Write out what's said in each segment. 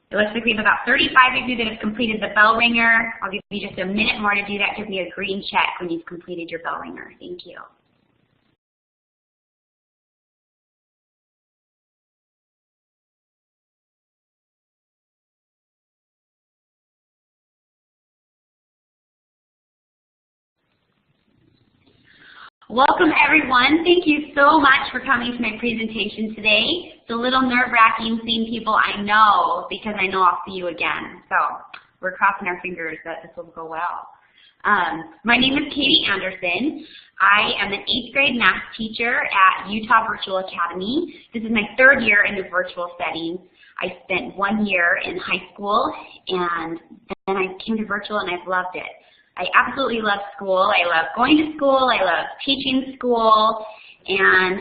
It looks like we have about 35 of you that have completed the bell ringer. I'll give you just a minute more to do that. Give me a green check when you've completed your bell ringer. Thank you. Welcome everyone. Thank you so much for coming to my presentation today. It's a little nerve-wracking seeing people I know because I know I'll see you again. So we're crossing our fingers that this will go well. My name is Katie Anderson. I am an 8th grade math teacher at Utah Virtual Academy. This is my 3rd year in the virtual setting. I spent 1 year in high school and then I came to virtual and I've loved it. I absolutely love school. I love going to school. I love teaching school, and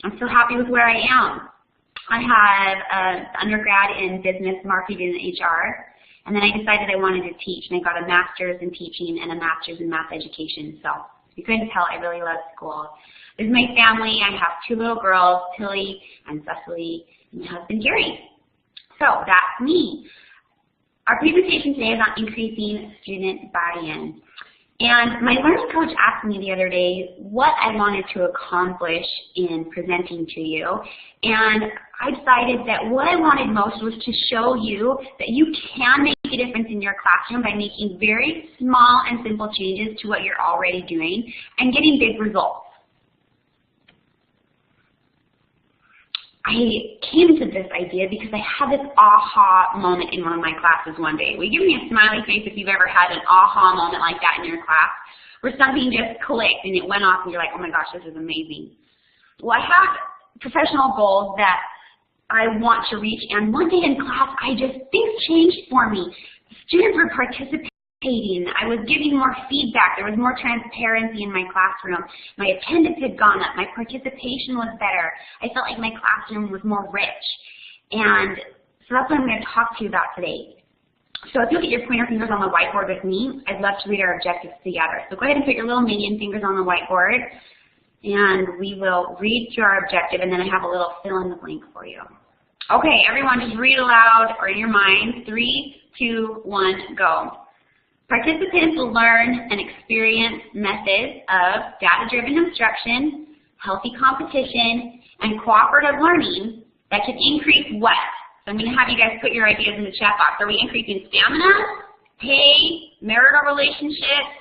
I'm so happy with where I am. I have an undergrad in business marketing and HR, and then I decided I wanted to teach, and I got a master's in teaching and a master's in math education. So you couldn't tell I really love school. This is my family. I have 2 little girls, Tilly and Cecily, and my husband Gary. So that's me. Our presentation today is on increasing student buy-in. And my learning coach asked me the other day what I wanted to accomplish in presenting to you. And I decided that what I wanted most was to show you that you can make a difference in your classroom by making very small and simple changes to what you're already doing and getting big results. I came to this idea because I had this aha moment in one of my classes one day. Will you give me a smiley face if you've ever had an aha moment like that in your class, where something just clicked and it went off and you're like, oh my gosh, this is amazing. Well, I have professional goals that I want to reach, and one day in class, things changed for me. Students were participating. I was giving more feedback. There was more transparency in my classroom. My attendance had gone up. My participation was better. I felt like my classroom was more rich. And so that's what I'm going to talk to you about today. So if you'll get your pointer fingers on the whiteboard with me, I'd love to read our objectives together. So go ahead and put your little minion fingers on the whiteboard, and we will read through our objective, and then I have a little fill in the blank for you. Okay, everyone just read aloud or in your mind. 3, 2, 1, go. Participants will learn and experience methods of data-driven instruction, healthy competition, and cooperative learning that can increase what? So I'm going to have you guys put your ideas in the chat box. Are we increasing stamina, pay, marital relationships,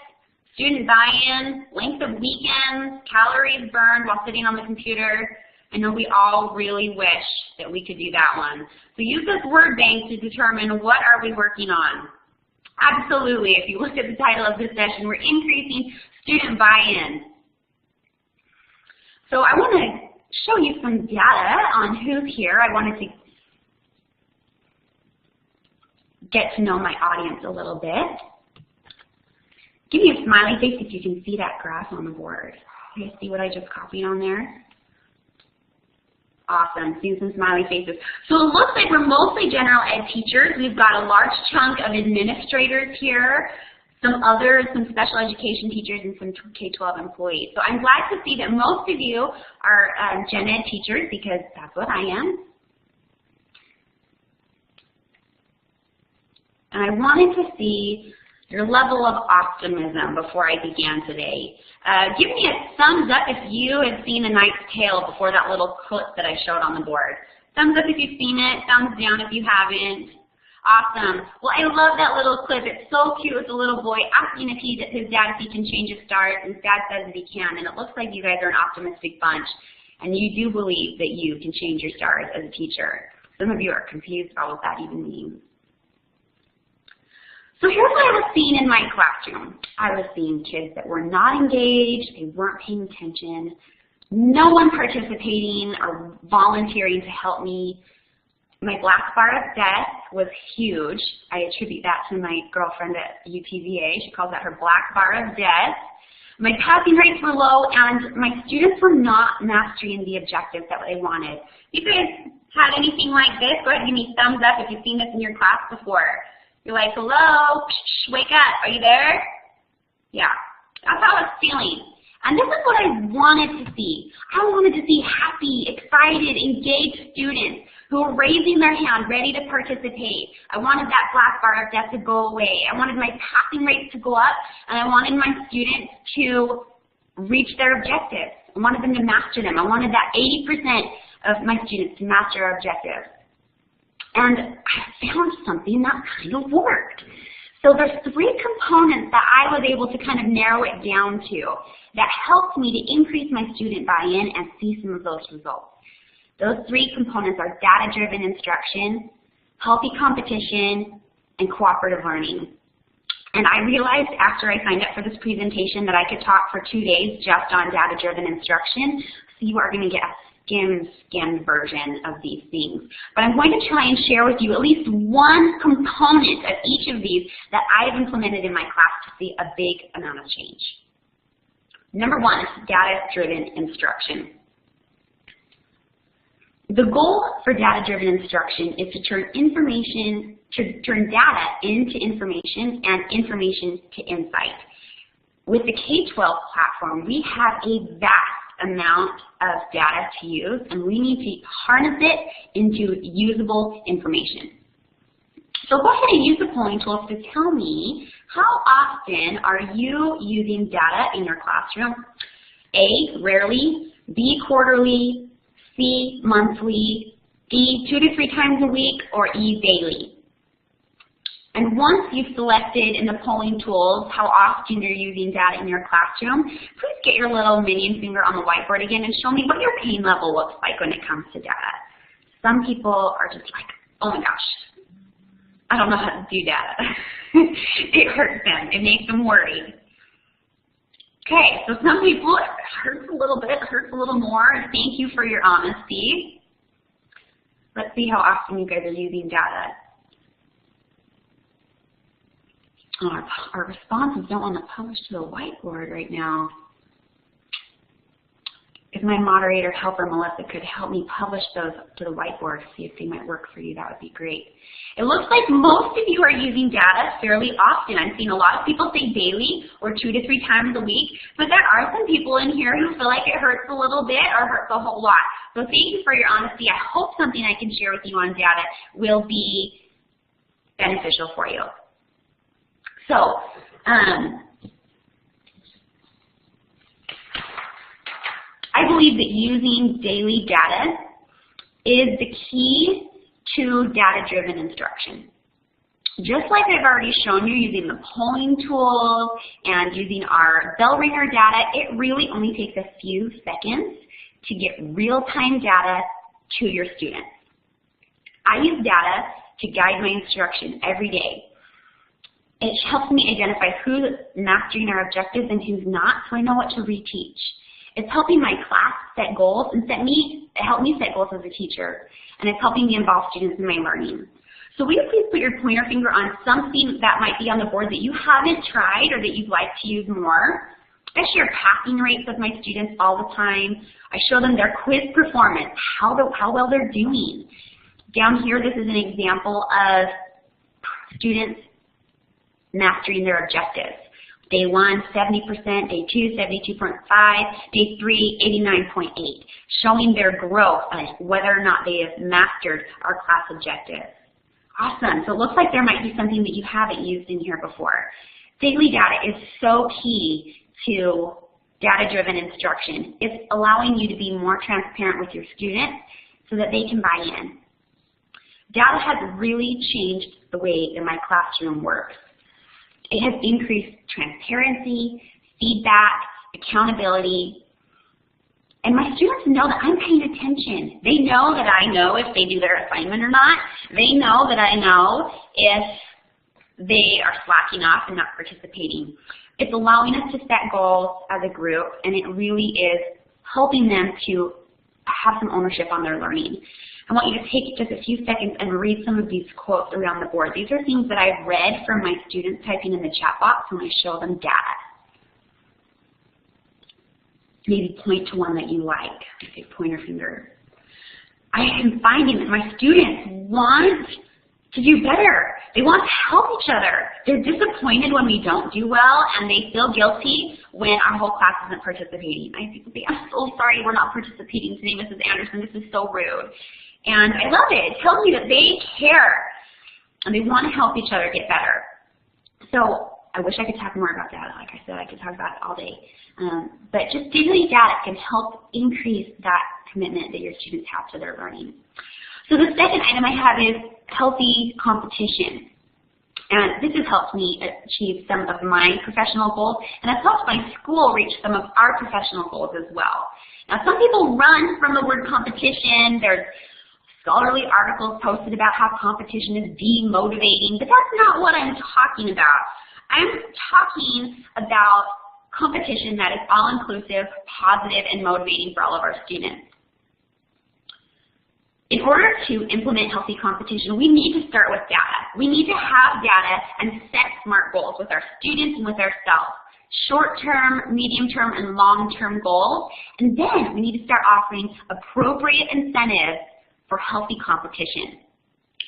student buy-in, length of weekends, calories burned while sitting on the computer? I know we all really wish that we could do that one. So use this word bank to determine what are we working on. Absolutely. If you look at the title of this session, we're increasing student buy-in. So I want to show you some data on who's here. I wanted to get to know my audience a little bit. Give me a smiley face if you can see that graph on the board. You guys see what I just copied on there? Awesome, seeing some smiley faces. So it looks like we're mostly general ed teachers. We've got a large chunk of administrators here, some others, some special education teachers, and some K-12 employees. So I'm glad to see that most of you are gen ed teachers because that's what I am. And I wanted to see your level of optimism before I began today. Give me a thumbs up if you have seen A Knight's Tale before that little clip that I showed on the board. Thumbs up if you've seen it, thumbs down if you haven't. Awesome. Well, I love that little clip. It's so cute with the little boy asking if his dad if he can change his stars, and his dad says that he can. And it looks like you guys are an optimistic bunch, and you do believe that you can change your stars as a teacher. Some of you are confused about what that even means. So here's what I was seeing in my classroom. I was seeing kids that were not engaged, they weren't paying attention, no one participating or volunteering to help me. My black bar of death was huge. I attribute that to my girlfriend at UTVA. She calls that her black bar of death. My passing rates were low, and my students were not mastering the objectives that they wanted. If you guys had anything like this, go ahead and give me a thumbs up if you've seen this in your class before. You're like, hello, wake up, are you there? Yeah, that's how I was feeling. And this is what I wanted to see. I wanted to see happy, excited, engaged students who were raising their hand, ready to participate. I wanted that black bar of death to go away. I wanted my passing rates to go up, and I wanted my students to reach their objectives. I wanted them to master them. I wanted that 80% of my students to master our objectives. And I found something that kind of worked. So there's 3 components that I was able to kind of narrow it down to that helped me to increase my student buy-in and see some of those results. Those 3 components are data-driven instruction, healthy competition, and cooperative learning. And I realized after I signed up for this presentation that I could talk for 2 days just on data-driven instruction, so you are going to get a skimmed version of these things. But I'm going to try and share with you at least one component of each of these that I've implemented in my class to see a big amount of change. Number 1 is data-driven instruction. The goal for data-driven instruction is to turn data into information and information to insight. With the K-12 platform, we have a vast amount of data to use, and we need to harness it into usable information. So go ahead and use the polling tools to tell me, how often are you using data in your classroom? A, rarely, B, quarterly, C, monthly, D, 2 to 3 times a week, or E, daily. And once you've selected in the polling tools how often you're using data in your classroom, please get your little minion finger on the whiteboard again and show me what your pain level looks like when it comes to data. Some people are just like, oh my gosh, I don't know how to do data. It hurts them. It makes them worried. Okay, so some people, it hurts a little bit, it hurts a little more. Thank you for your honesty. Let's see how often you guys are using data. Oh, our responses don't want to publish to the whiteboard right now. If my moderator helper, Melissa, could help me publish those to the whiteboard, see if they might work for you, that would be great. It looks like most of you are using data fairly often. I'm seeing a lot of people say daily or 2 to 3 times a week, but there are some people in here who feel like it hurts a little bit or hurts a whole lot. So thank you for your honesty. I hope something I can share with you on data will be beneficial for you. So, I believe that using daily data is the key to data-driven instruction. Just like I've already shown you using the polling tools and using our bell ringer data, it really only takes a few seconds to get real-time data to your students. I use data to guide my instruction every day. It helps me identify who's mastering our objectives and who's not, so I know what to reteach. It's helping my class set goals and help me set goals as a teacher, and it's helping me involve students in my learning. So will you please put your pointer finger on something that might be on the board that you haven't tried or that you'd like to use more? I share passing rates with my students all the time. I show them their quiz performance, how well they're doing. Down here, this is an example of students mastering their objectives. Day 1, 70%, day 2, 72.5, day 3, 89.8, showing their growth on whether or not they have mastered our class objectives. Awesome. So it looks like there might be something that you haven't used in here before. Daily data is so key to data-driven instruction. It's allowing you to be more transparent with your students so that they can buy in. Data has really changed the way that my classroom works. It has increased transparency, feedback, accountability, and my students know that I'm paying attention. They know that I know if they do their assignment or not. They know that I know if they are slacking off and not participating. It's allowing us to set goals as a group, and it really is helping them to have some ownership on their learning. I want you to take just a few seconds and read some of these quotes around the board. These are things that I've read from my students typing in the chat box when I show them data. Maybe point to one that you like. Okay, pointer finger. I am finding that my students want to do better. They want to help each other. They're disappointed when we don't do well, and they feel guilty when our whole class isn't participating. I have people say, I'm so sorry we're not participating today, Mrs. Anderson. This is so rude. And I love it. It tells me that they care and they want to help each other get better. So I wish I could talk more about data. Like I said, I could talk about it all day. But just digitally data can help increase that commitment that your students have to their learning. So the second item I have is healthy competition. And this has helped me achieve some of my professional goals, and it's helped my school reach some of our professional goals as well. Now, some people run from the word competition. There's scholarly articles posted about how competition is demotivating, but that's not what I'm talking about. I'm talking about competition that is all-inclusive, positive, and motivating for all of our students. In order to implement healthy competition, we need to start with data. We need to have data and set SMART goals with our students and with ourselves. Short-term, medium-term, and long-term goals. And then we need to start offering appropriate incentives for healthy competition.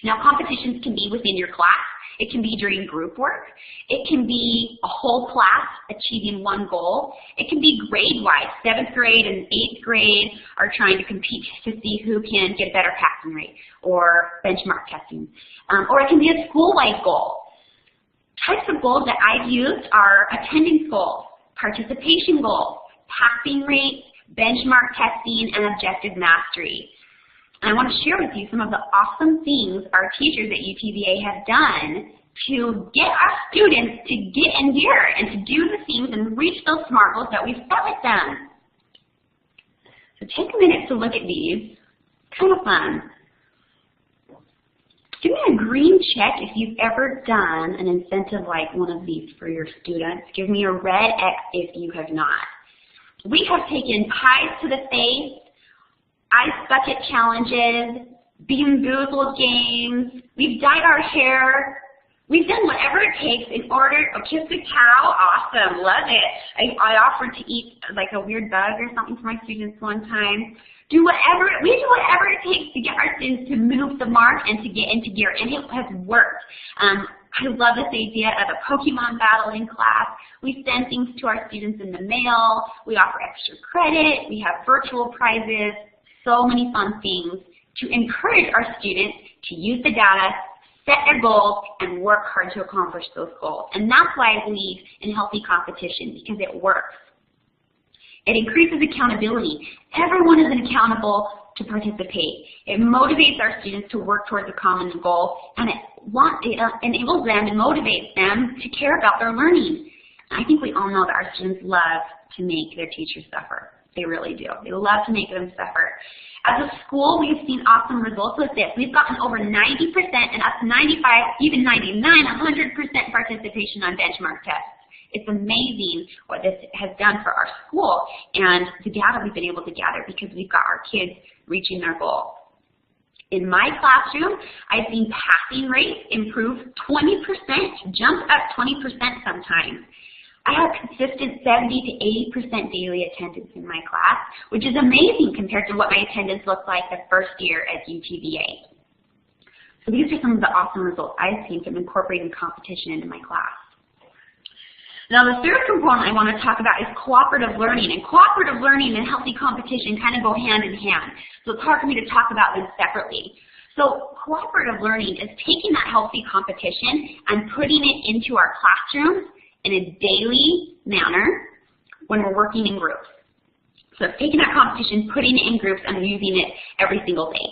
Now, competitions can be within your class. It can be during group work. It can be a whole class achieving one goal. It can be grade-wise. 7th grade and 8th grade are trying to compete to see who can get a better passing rate or benchmark testing. Or it can be a school-wide goal. Types of goals that I've used are attendance goals, participation goals, passing rates, benchmark testing, and objective mastery. And I want to share with you some of the awesome things our teachers at UTVA have done to get our students to get in here and to do the things and reach those SMART goals that we've set with them. So take a minute to look at these. Kind of fun. Give me a green check if you've ever done an incentive like one of these for your students. Give me a red X if you have not. We have taken pies to the face, ice bucket challenges, Bean Boozled games. We've dyed our hair. We've done whatever it takes in order. Oh, kiss the cow, awesome, love it. I offered to eat like a weird bug or something for my students one time. We do whatever it takes to get our students to move the mark and to get into gear, and it has worked. I love this idea of a Pokemon battle in class. We send things to our students in the mail. We offer extra credit. We have virtual prizes. So many fun things to encourage our students to use the data, set their goals, and work hard to accomplish those goals. And that's why I believe in healthy competition, because it works. It increases accountability. Everyone is accountable to participate. It motivates our students to work towards a common goal, and it enables them and motivates them to care about their learning. I think we all know that our students love to make their teachers suffer. They really do. They love to make them suffer. As a school, we've seen awesome results with this. We've gotten over 90% and up to 95, even 99, 100% participation on benchmark tests. It's amazing what this has done for our school and the data we've been able to gather because we've got our kids reaching their goal. In my classroom, I've seen passing rates improve 20%, jump up 20% sometimes. I have consistent 70 to 80% daily attendance in my class, which is amazing compared to what my attendance looked like the first year at UTVA. So these are some of the awesome results I've seen from incorporating competition into my class. Now the third component I want to talk about is cooperative learning. And cooperative learning and healthy competition kind of go hand in hand. So it's hard for me to talk about them separately. So cooperative learning is taking that healthy competition and putting it into our classrooms in a daily manner when we're working in groups. So it's taking that competition, putting it in groups, and using it every single day.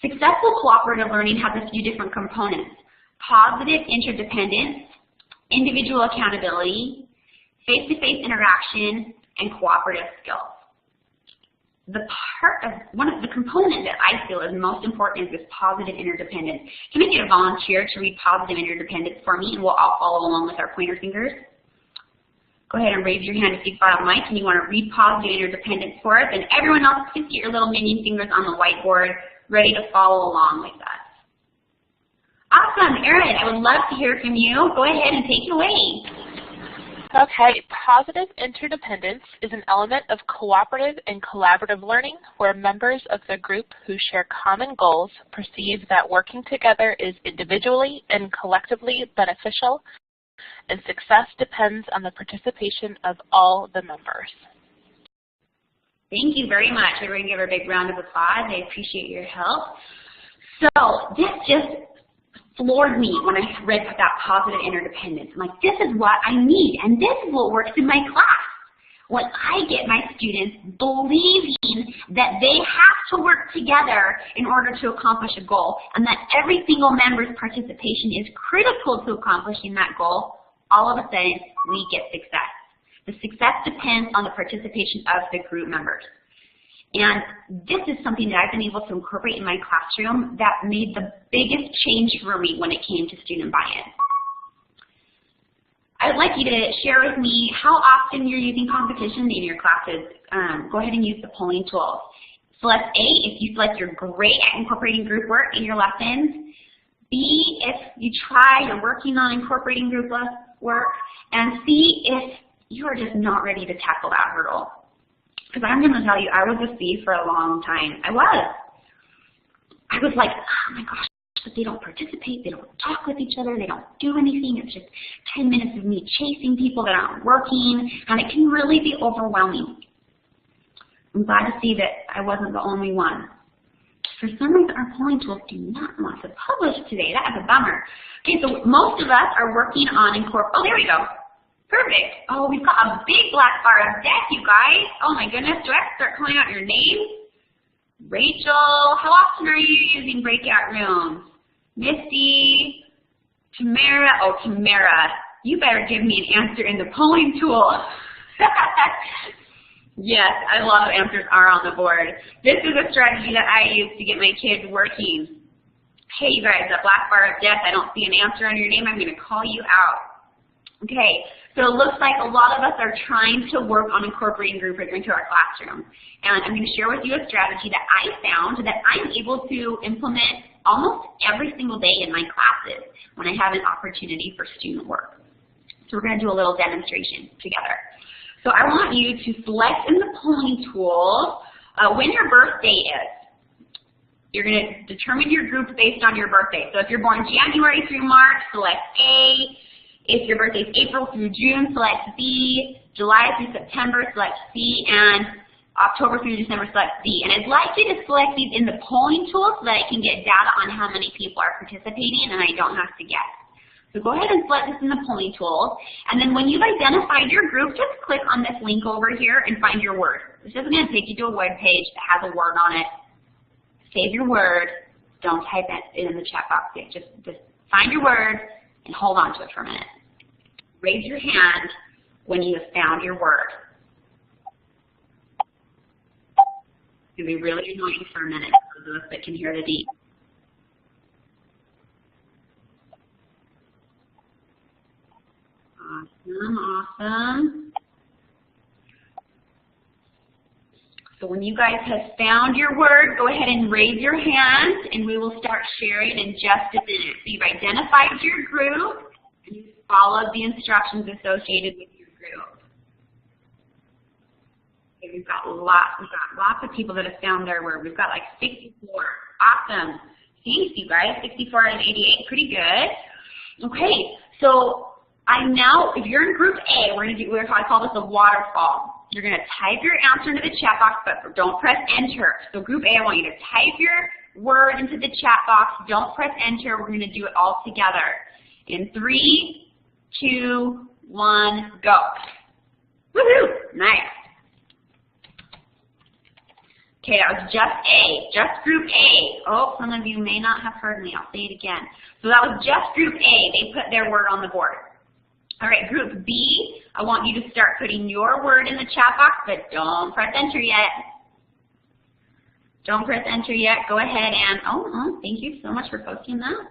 Successful cooperative learning has a few different components: positive interdependence, individual accountability, face-to-face interaction, and cooperative skills. One of the components that I feel is most important is this positive interdependence. Can I get a volunteer to read positive interdependence for me, and we'll all follow along with our pointer fingers? Go ahead and raise your hand if you've got a mic and you want to read positive interdependence for us, and everyone else, just get your little minion fingers on the whiteboard, ready to follow along with us. Awesome, Erin, I would love to hear from you. Go ahead and take it away. Okay, positive interdependence is an element of cooperative and collaborative learning where members of the group who share common goals perceive that working together is individually and collectively beneficial, and success depends on the participation of all the members. Thank you very much. We're going to give her a big round of applause. I appreciate your help. So this just floored me when I read about positive interdependence. I'm like, this is what I need, and this is what works in my class. When I get my students believing that they have to work together in order to accomplish a goal, and that every single member's participation is critical to accomplishing that goal, all of a sudden we get success. The success depends on the participation of the group members. And this is something that I've been able to incorporate in my classroom that made the biggest change for me when it came to student buy-in. I'd like you to share with me how often you're using competition in your classes. Go ahead and use the polling tools. Select A if you feel like you're great at incorporating group work in your lessons. B if you try, you're working on incorporating group work. And C if you are just not ready to tackle that hurdle. Because I'm going to tell you, I was a C for a long time. I was like, oh my gosh, but they don't participate, they don't talk with each other, they don't do anything. It's just 10 minutes of me chasing people that aren't working, and it can really be overwhelming. I'm glad to see that I wasn't the only one. For some reason, our polling tools do not want to publish today. That is a bummer. Okay, so most of us are working on oh, there we go. Perfect. Oh, we've got a big black bar of death, you guys. Oh my goodness, do I have to start calling out your names? Rachel, how often are you using breakout rooms? Misty, Tamara, oh Tamara, you better give me an answer in the polling tool. Yes, I love answers are on the board. This is a strategy that I use to get my kids working. Hey you guys, that black bar of death, I don't see an answer on your name, I'm going to call you out. Okay, so it looks like a lot of us are trying to work on incorporating group work into our classroom. And I'm going to share with you a strategy that I found that I'm able to implement almost every single day in my classes when I have an opportunity for student work. So we're going to do a little demonstration together. So I want you to select in the polling tool when your birthday is. You're going to determine your group based on your birthday. So if you're born January through March, select A. If your birthday is April through June, select B. July through September, select C. And October through December, select D. And I'd like you to select these in the polling tool so that I can get data on how many people are participating and I don't have to guess. So go ahead and select this in the polling tool. And then when you've identified your group, just click on this link over here and find your word. This is going to take you to a web page that has a word on it. Save your word. Don't type it in the chat box yet. Just find your word and hold on to it for a minute. Raise your hand when you have found your word. It's going to be really annoying for a minute for those that can hear the beep. Awesome, awesome. So when you guys have found your word, go ahead and raise your hand and we will start sharing in just a minute. So you've identified your group and you've followed the instructions associated with your group. Okay, we've got lots of people that have found their word. We've got like 64. Awesome. Thanks, you guys. 64 out of 88. Pretty good. Okay, so if you're in group A, we're going to call this a waterfall. You're going to type your answer into the chat box, but don't press enter. So group A, I want you to type your word into the chat box. Don't press enter. We're going to do it all together. In 3, 2, 1, go. Woohoo! Nice. Okay, that was just A, just group A. Oh, some of you may not have heard me. I'll say it again. So that was just group A. They put their word on the board. All right, group B, I want you to start putting your word in the chat box, but don't press enter yet. Don't press enter yet. Go ahead and, thank you so much for posting that.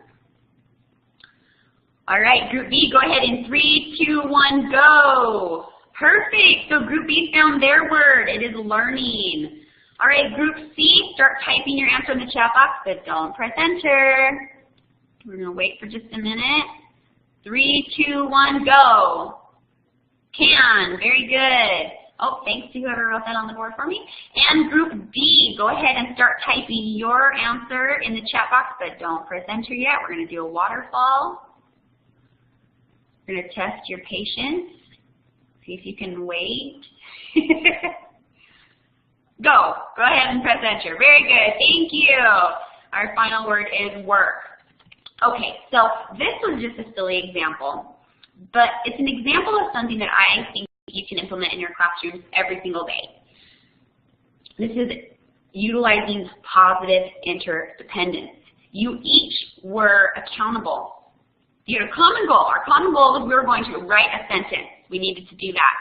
All right, group B, go ahead in 3, 2, 1, go. Perfect. So group B found their word. It is learning. All right, group C, start typing your answer in the chat box, but don't press enter. We're going to wait for just a minute. 3, 2, 1, go. Can, very good. Oh, thanks to whoever wrote that on the board for me. And group D, go ahead and start typing your answer in the chat box, but don't press enter yet. We're going to do a waterfall. We're going to test your patience. See if you can wait. Go ahead and press enter. Very good, thank you. Our final word is work. Okay, so this was just a silly example, but it's an example of something that I think you can implement in your classrooms every single day. This is utilizing positive interdependence. You each were accountable. You had a common goal. Our common goal was we were going to write a sentence. We needed to do that.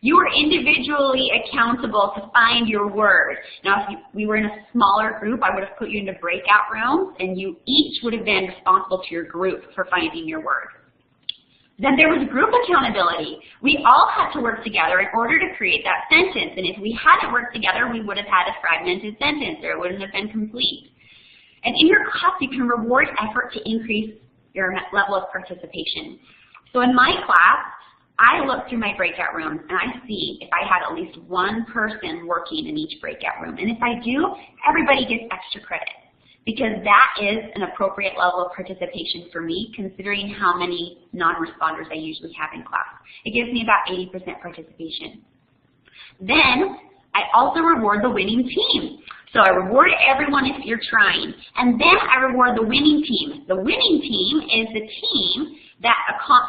You were individually accountable to find your word. Now, if we were in a smaller group, I would have put you into breakout rooms, and you each would have been responsible to your group for finding your word. Then there was group accountability. We all had to work together in order to create that sentence, and if we hadn't worked together, we would have had a fragmented sentence, or it wouldn't have been complete. And in your class, you can reward effort to increase your level of participation. So in my class, I look through my breakout rooms and I see if I had at least one person working in each breakout room. And if I do, everybody gets extra credit because that is an appropriate level of participation for me considering how many non-responders I usually have in class. It gives me about 80% participation. Then I also reward the winning team. So I reward everyone if you're trying. And then I reward the winning team. The winning team is the team that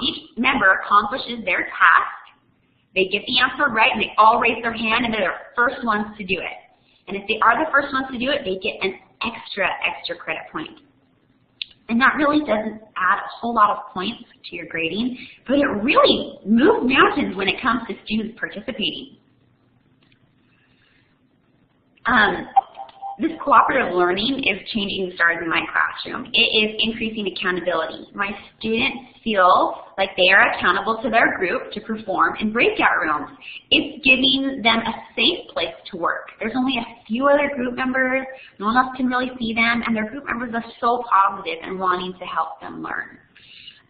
each member accomplishes their task. They get the answer right and they all raise their hand and they're the first ones to do it. And if they are the first ones to do it, they get an extra credit point. And that really doesn't add a whole lot of points to your grading, but it really moves mountains when it comes to students participating. This cooperative learning is changing the stars in my classroom. It is increasing accountability. My students feel like they are accountable to their group to perform in breakout rooms. It's giving them a safe place to work. There's only a few other group members. No one else can really see them, and their group members are so positive and wanting to help them learn.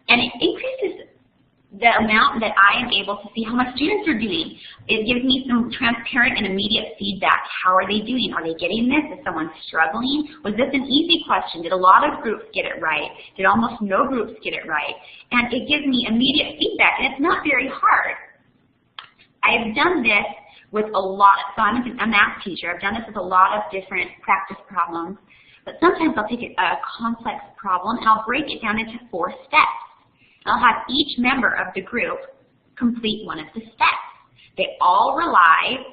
And it increases the amount that I am able to see how my students are doing. It gives me some transparent and immediate feedback. How are they doing? Are they getting this? Is someone struggling? Was this an easy question? Did a lot of groups get it right? Did almost no groups get it right? And it gives me immediate feedback, and it's not very hard. I've done this with a lot, so I'm a math teacher. I've done this with a lot of different practice problems, but sometimes I'll take a complex problem and I'll break it down into 4 steps. I'll have each member of the group complete one of the steps. They all rely,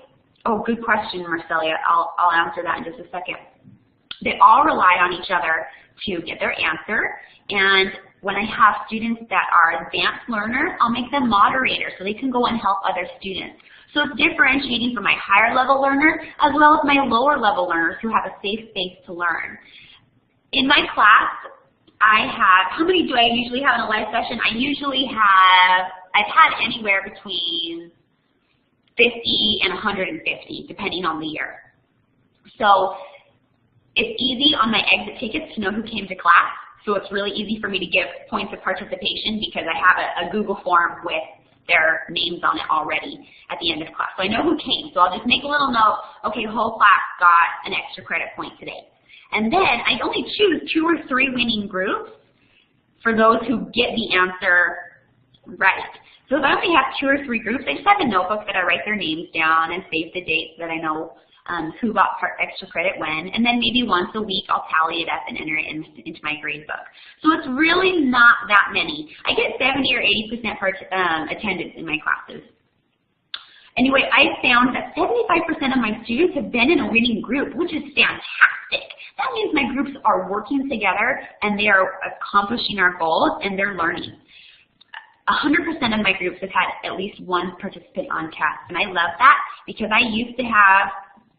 oh, good question, Marcelia. I'll answer that in just a second. They all rely on each other to get their answer. And when I have students that are advanced learners, I'll make them moderators so they can go and help other students. So it's differentiating for my higher level learners as well as my lower level learners who have a safe space to learn. In my class, I have, how many do I usually have in a live session? I've had anywhere between 50 and 150, depending on the year. So it's easy on my exit tickets to know who came to class. So it's really easy for me to give points of participation because I have a Google form with their names on it already at the end of class. So I know who came. So I'll just make a little note, okay, whole class got an extra credit point today. And then I only choose 2 or 3 winning groups for those who get the answer right. So if I only have 2 or 3 groups, I just have a notebook that I write their names down and save the dates so that I know who got extra credit when. And then maybe once a week I'll tally it up and enter it into my grade book. So it's really not that many. I get 70 or 80% attendance in my classes. Anyway, I found that 75% of my students have been in a winning group, which is fantastic. That means my groups are working together and they are accomplishing our goals and they're learning. 100% of my groups have had at least one participant on task, and I love that because I used to have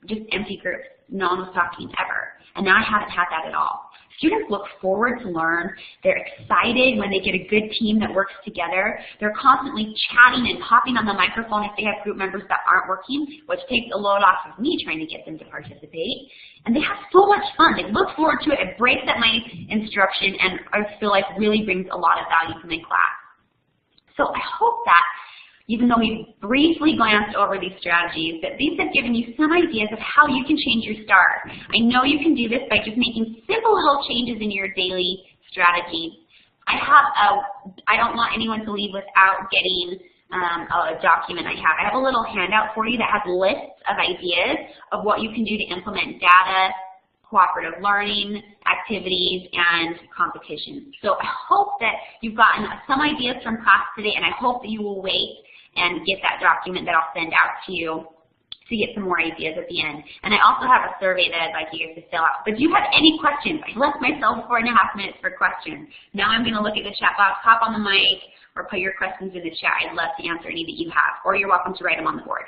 just empty groups. No one was talking ever, and now I haven't had that at all. Students look forward to learn. They're excited when they get a good team that works together. They're constantly chatting and hopping on the microphone if they have group members that aren't working, which takes a load off of me trying to get them to participate. And they have so much fun. They look forward to it. It breaks up my instruction, and I feel like really brings a lot of value to my class. So I hope that, even though we briefly glanced over these strategies, that these have given you some ideas of how you can change your STAR. I know you can do this by just making simple little changes in your daily strategies. I don't want anyone to leave without getting a document I have. I have a little handout for you that has lists of ideas of what you can do to implement data, cooperative learning, activities, and competitions. So I hope that you've gotten some ideas from class today, and I hope that you will wait and get that document that I'll send out to you to get some more ideas at the end. And I also have a survey that I'd like you guys to fill out. But do you have any questions? I left myself 4.5 minutes for questions. Now I'm going to look at the chat box, hop on the mic, or put your questions in the chat. I'd love to answer any that you have, or you're welcome to write them on the board.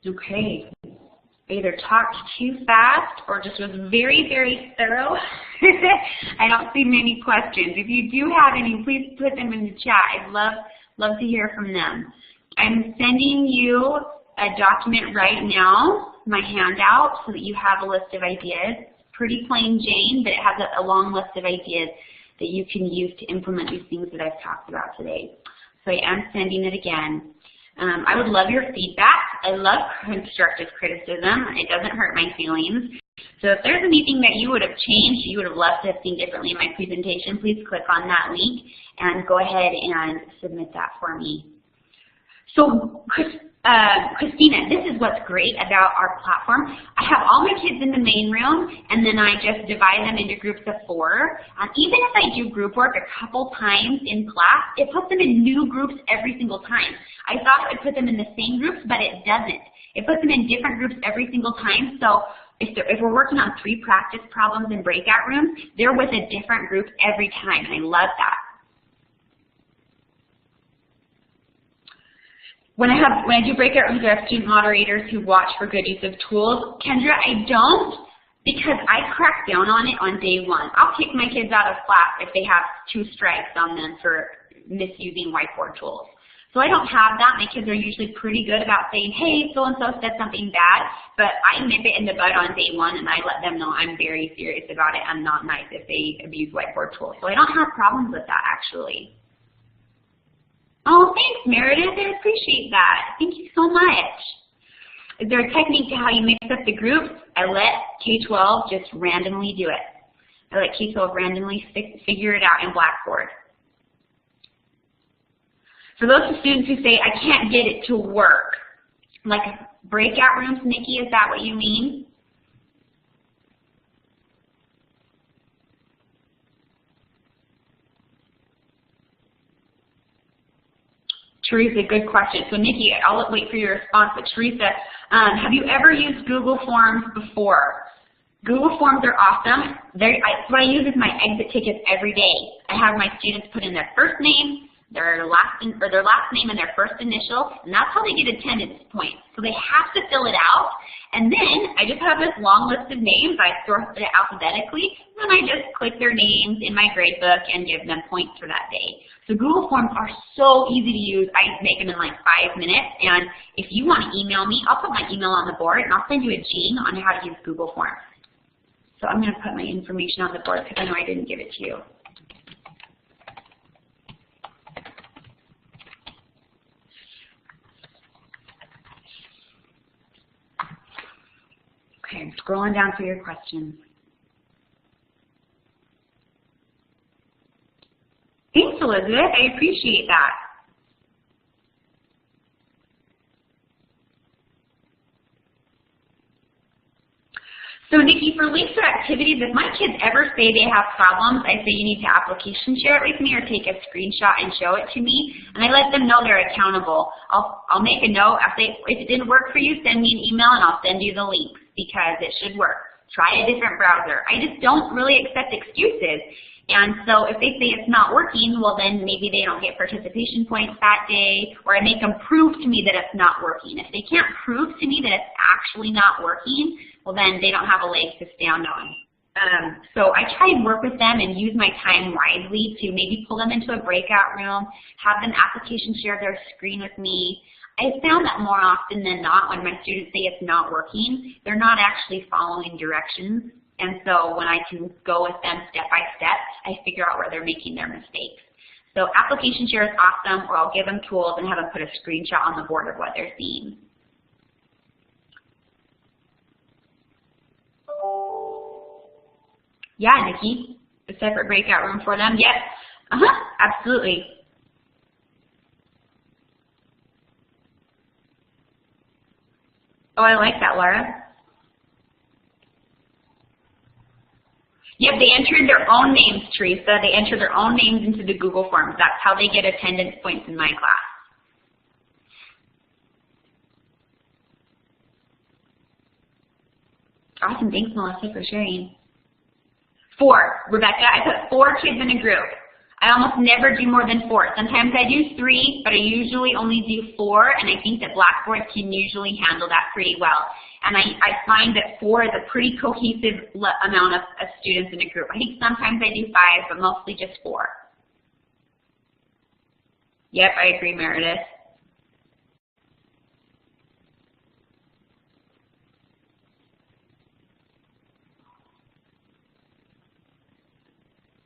Okay. I either talked too fast or just was very, very thorough. I don't see many questions. If you do have any, please put them in the chat. I'd love to hear from them. I'm sending you a document right now, my handout, so that you have a list of ideas. Pretty plain Jane, but it has a long list of ideas that you can use to implement these things that I've talked about today. So I am sending it again. I would love your feedback. I love constructive criticism. It doesn't hurt my feelings. So if there's anything that you would have changed, you would have loved to have seen differently in my presentation, please click on that link and go ahead and submit that for me. So Christina, this is what's great about our platform. I have all my kids in the main room, and then I just divide them into groups of 4. Even if I do group work a couple times in class, it puts them in new groups every single time. I thought it would put them in the same groups, but it doesn't. It puts them in different groups every single time. So if we're working on 3 practice problems in breakout rooms, they're with a different group every time, and I love that. When I do breakout rooms, I have student moderators who watch for good use of tools. Kendra, I don't, because I crack down on it on day 1. I'll kick my kids out of class if they have 2 strikes on them for misusing whiteboard tools. So I don't have that. My kids are usually pretty good about saying, hey, so-and-so said something bad, but I nip it in the bud on day 1, and I let them know I'm very serious about it. I'm not nice if they abuse whiteboard tools. So I don't have problems with that, actually. Oh, thanks, Meredith. I appreciate that. Thank you so much. Is there a technique to how you mix up the groups? I let K-12 just randomly do it. I let K-12 randomly figure it out in Blackboard. For those students who say, I can't get it to work, like breakout rooms, Nikki, is that what you mean? Teresa, good question. So Nikki, I'll wait for your response, but Teresa, have you ever used Google Forms before? Google Forms are awesome. What I use is my exit tickets every day. I have my students put in their first name, their last name and their first initial, and that's how they get attendance points. So they have to fill it out, and then I just have this long list of names. I sort it alphabetically, and then I just click their names in my gradebook and give them points for that day. So Google Forms are so easy to use. I make them in like 5 minutes, and if you want to email me, I'll put my email on the board, and I'll send you a gene on how to use Google Forms. So I'm going to put my information on the board because I know I didn't give it to you. Okay, I'm scrolling down for your questions. Thanks, Elizabeth. I appreciate that. So Nikki, for links or activities, if my kids ever say they have problems, I say you need to application share it with me or take a screenshot and show it to me, and I let them know they're accountable. I'll make a note. I'll say, if it didn't work for you, send me an email and I'll send you the links because it should work. Try a different browser. I just don't really accept excuses. And so if they say it's not working, well then maybe they don't get participation points that day, or I make them prove to me that it's not working. If they can't prove to me that it's actually not working, well then they don't have a leg to stand on. So I try and work with them and use my time wisely to maybe pull them into a breakout room, have them application share their screen with me. I found that more often than not when my students say it's not working, they're not actually following directions. And so when I can go with them step by step, I figure out where they're making their mistakes. So application share is awesome, or I'll give them tools and have them put a screenshot on the board of what they're seeing. Yeah, Nikki, a separate breakout room for them. Yes, absolutely. Oh, I like that, Laura. Yep, they entered their own names, Teresa. They entered their own names into the Google Forms. That's how they get attendance points in my class. Awesome, thanks, Melissa, for sharing. 4, Rebecca, I put 4 kids in a group. I almost never do more than 4. Sometimes I do 3, but I usually only do 4, and I think that Blackboard can usually handle that pretty well. And I find that 4 is a pretty cohesive amount of students in a group. I think sometimes I do 5, but mostly just 4. Yep, I agree, Meredith.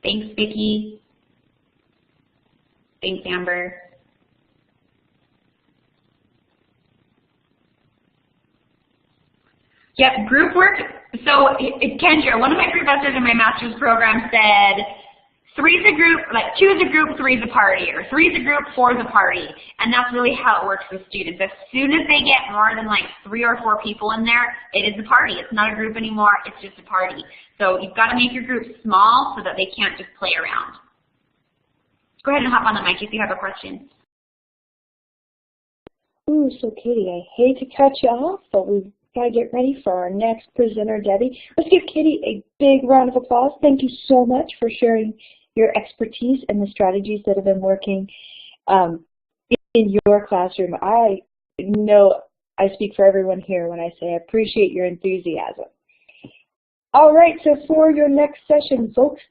Thanks, Vicki. Thanks, Amber. Yep, group work. So Kendra, one of my professors in my master's program said, 3 is a group, like 2 is a group, 3 is a party, or 3 is a group, 4 is a party. And that's really how it works with students. As soon as they get more than like 3 or 4 people in there, it is a party. It's not a group anymore, it's just a party. So you've got to make your group small so that they can't just play around. Go ahead and hop on the mic if you have a question. Ooh, so Katie, I hate to cut you off, but we've got to get ready for our next presenter, Debbie. Let's give Katie a big round of applause. Thank you so much for sharing your expertise and the strategies that have been working in your classroom. I know I speak for everyone here when I say I appreciate your enthusiasm. All right, so for your next session, folks,